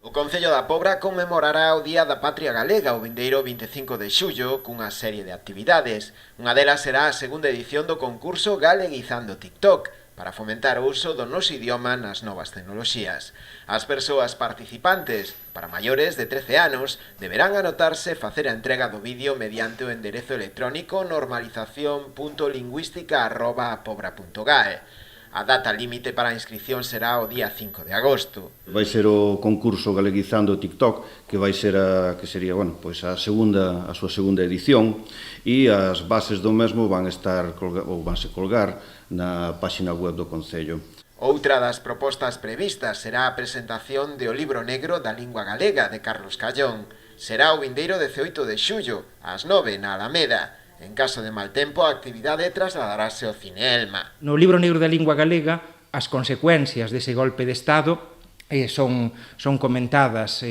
O Concello da Pobra conmemorará o Día da Patria Galega o vindeiro 25 de xullo cunha serie de actividades. Unha delas será a segunda edición do concurso Galeguizando TikTok, para fomentar o uso do noso idioma nas novas tecnoloxías. As persoas participantes, para maiores de 13 anos, deberán anotarse e facer a entrega do vídeo mediante o enderezo electrónico normalización.lingüística@pobra.gae. A data límite para a inscripción será o día 5 de agosto. Vai ser o concurso Galeguizando TikTok, que vai ser a súa segunda edición, e as bases do mesmo vanse colgar na páxina web do Concello. Outra das propostas previstas será a presentación do libro negro da lingua galega de Carlos Callón. Será o vindeiro 18 de xullo, ás 9 na Alameda. En caso de mal tempo, a actividade trasladarase ao Cine Elma. No libro negro da lingua galega, as consecuencias dese golpe de Estado son comentadas,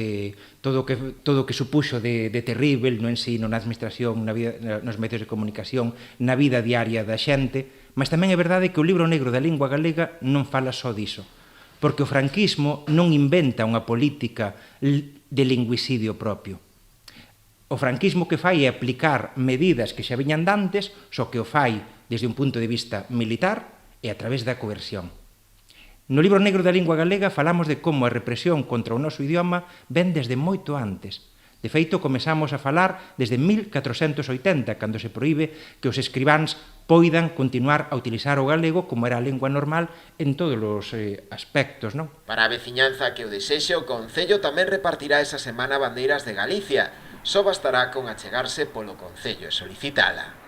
todo o que supuxo de terrível no ensino, na administración, nos medios de comunicación, na vida diaria da xente, mas tamén é verdade que o libro negro da lingua galega non fala só diso, porque o franquismo non inventa unha política de lingüicidio propio. O franquismo que fai é aplicar medidas que xa viñan dantes, só que o fai desde un punto de vista militar e a través da coerción. No libro negro da lingua galega falamos de como a represión contra o noso idioma ven desde moito antes. De feito, comezamos a falar desde 1480, cando se proíbe que os escribáns poidan continuar a utilizar o galego como era a lingua normal en todos os aspectos, non? Para a veciñanza que o desexe, o Concello tamén repartirá esa semana bandeiras de Galicia. Só bastará con achegarse polo Concello e solicitala.